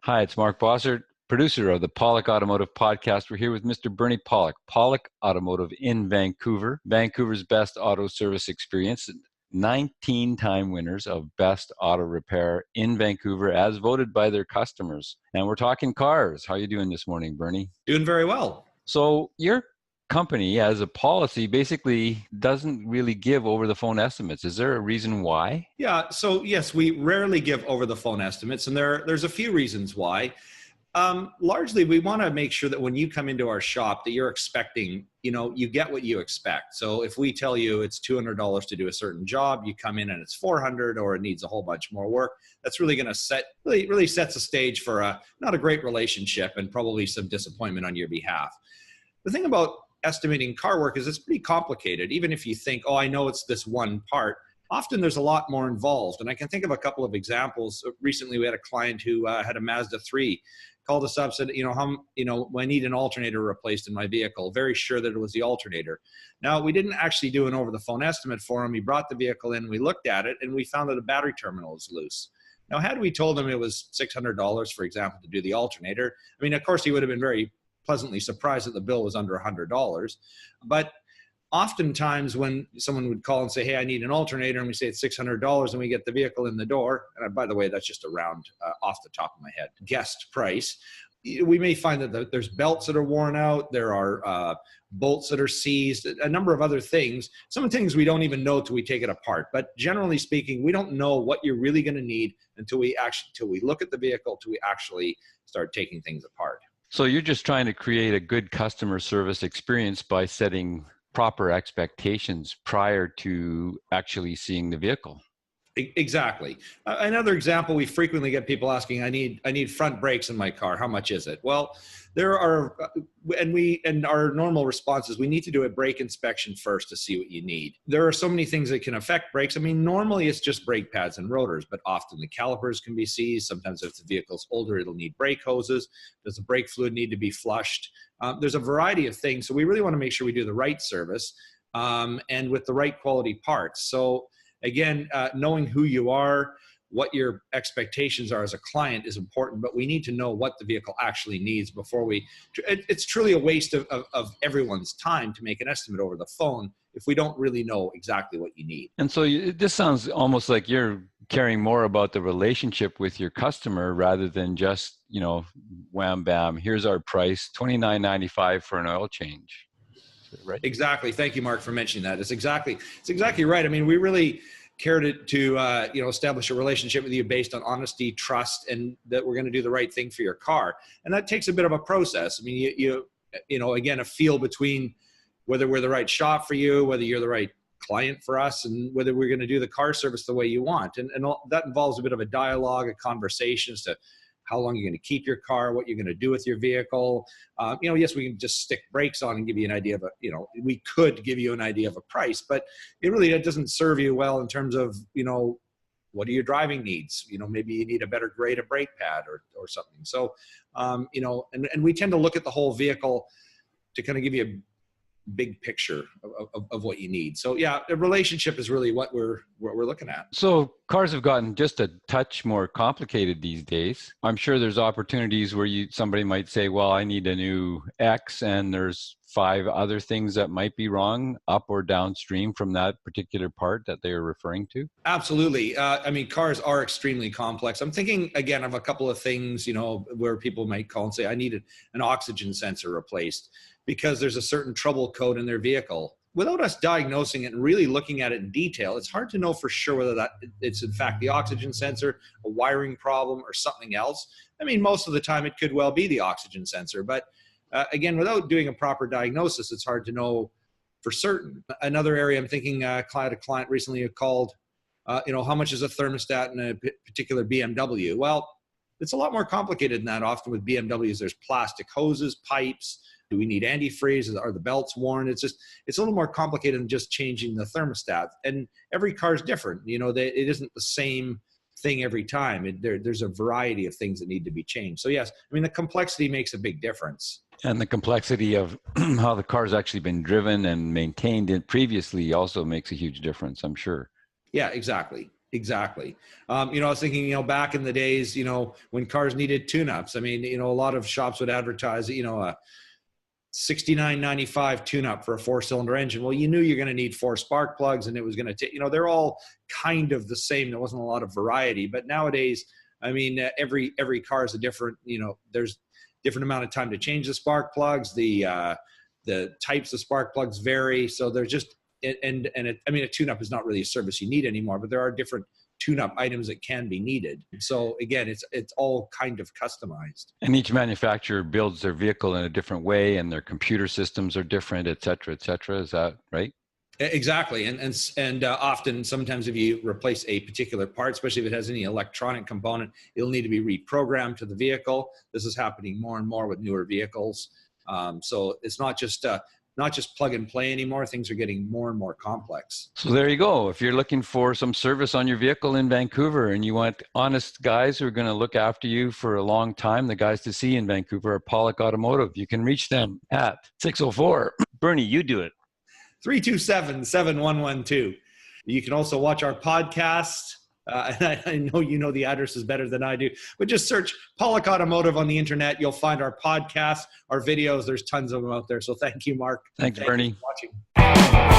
Hi, it's Mark Bossert, producer of the Pawlik Automotive podcast. We're here with Mr. Bernie Pawlik, Pawlik Automotive in Vancouver, Vancouver's best auto service experience. 19-time winners of Best Auto Repair in Vancouver as voted by their customers. And we're talking cars. How are you doing this morning, Bernie? Doing very well. So your company, as a policy, basically doesn't really give over-the-phone estimates. Is there a reason why? Yeah, so yes, we rarely give over-the-phone estimates, and there's a few reasons why. Largely, we want to make sure that when you come into our shop that you're expecting, you get what you expect. So if we tell you it's $200 to do a certain job, you come in and it's $400 or it needs a whole bunch more work, that's really going to really sets the stage for not a great relationship and probably some disappointment on your behalf. The thing about estimating car work is it's pretty complicated. Even if you think, oh, I know it's this one part, often there's a lot more involved. And I can think of a couple of examples. Recently, we had a client who had a Mazda 3, called us up, said, I need an alternator replaced in my vehicle. Very sure that it was the alternator. Now, we didn't actually do an over-the-phone estimate for him. He brought the vehicle in, we looked at it, and we found that a battery terminal is loose. Now, had we told him it was $600, for example, to do the alternator, I mean, of course, he would have been very pleasantly surprised that the bill was under $100. But oftentimes when someone would call and say, hey, I need an alternator, and we say it's $600 and we get the vehicle in the door, and by the way, that's just a round off the top of my head guessed price, we may find that there's belts that are worn out, there are bolts that are seized, a number of other things. Some things we don't even know till we take it apart. But generally speaking, we don't know what you're really going to need until we look at the vehicle, till we actually start taking things apart. So you're just trying to create a good customer service experience by setting proper expectations prior to actually seeing the vehicle. Exactly. Another example, we frequently get people asking, I need front brakes in my car. How much is it? Well, there are, and our normal response is we need to do a brake inspection first to see what you need. There are so many things that can affect brakes. I mean, normally it's just brake pads and rotors, but often the calipers can be seized. Sometimes if the vehicle's older, it'll need brake hoses. Does the brake fluid need to be flushed? There's a variety of things. So we really want to make sure we do the right service and with the right quality parts. So again, knowing who you are, what your expectations are as a client is important, but we need to know what the vehicle actually needs before it's truly a waste of everyone's time to make an estimate over the phone if we don't really know exactly what you need. And so this sounds almost like you're caring more about the relationship with your customer rather than just, wham, bam, here's our price, $29.95 for an oil change. Right. Exactly. Thank you, Mark, for mentioning that. It's exactly right. I mean, we really care to establish a relationship with you based on honesty, trust, and that we're going to do the right thing for your car. And that takes a bit of a process. I mean, again, a feel between whether we're the right shop for you, whether you're the right client for us, and whether we're going to do the car service the way you want. And that involves a bit of a dialogue, a conversation as to how long you're going to keep your car, what you're going to do with your vehicle. Yes, we can just stick brakes on and give you an idea of we could give you an idea of a price, but it doesn't serve you well in terms of, what are your driving needs? Maybe you need a better grade of brake pad or something. So, and we tend to look at the whole vehicle to kind of give you a big picture of what you need. So yeah, the relationship is really what we're looking at. So cars have gotten just a touch more complicated these days. I'm sure there's opportunities where somebody might say, well, I need a new X, and there's 5 other things that might be wrong up or downstream from that particular part that they are referring to. Absolutely. I mean, cars are extremely complex. I'm thinking again of a couple of things, where people might call and say, I need an oxygen sensor replaced because there's a certain trouble code in their vehicle. Without us diagnosing it and really looking at it in detail, it's hard to know for sure whether it's in fact the oxygen sensor, a wiring problem, or something else. I mean, most of the time it could well be the oxygen sensor, but again, without doing a proper diagnosis, it's hard to know for certain. Another area I'm thinking, a client recently called, how much is a thermostat in a particular BMW? Well, it's a lot more complicated than that. Often with BMWs, there's plastic hoses, pipes. Do we need antifreeze? Are the belts worn? It's a little more complicated than just changing the thermostat. And every car is different. It isn't the same thing every time. There's a variety of things that need to be changed. So yes, I mean, the complexity makes a big difference. And the complexity of how the car's actually been driven and maintained previously also makes a huge difference, I'm sure. Yeah, exactly. Exactly. I was thinking, back in the days, when cars needed tune-ups, I mean, a lot of shops would advertise, a $69.95 tune-up for a 4-cylinder engine. Well, you knew you're going to need 4 spark plugs, and it was going to take, they're all kind of the same. There wasn't a lot of variety. But nowadays, I mean, every car is a different, there's different amount of time to change the spark plugs. The types of spark plugs vary. So there's just, a tune-up is not really a service you need anymore, but there are different tune-up items that can be needed. So again, it's all kind of customized. And each manufacturer builds their vehicle in a different way, and their computer systems are different, et cetera, et cetera. Is that right? Exactly. And often, sometimes if you replace a particular part, especially if it has any electronic component, it'll need to be reprogrammed to the vehicle. This is happening more and more with newer vehicles. So it's not just plug and play anymore. Things are getting more and more complex. So there you go. If you're looking for some service on your vehicle in Vancouver and you want honest guys who are going to look after you for a long time, the guys to see in Vancouver are Pawlik Automotive. You can reach them at 604. Bernie, you do it. 327-7112. You can also watch our podcast. And I know you know the addresses better than I do, but just search Pawlik Automotive on the internet. You'll find our podcast, our videos. There's tons of them out there. So thank you, Mark. Thanks, Bernie. You for watching.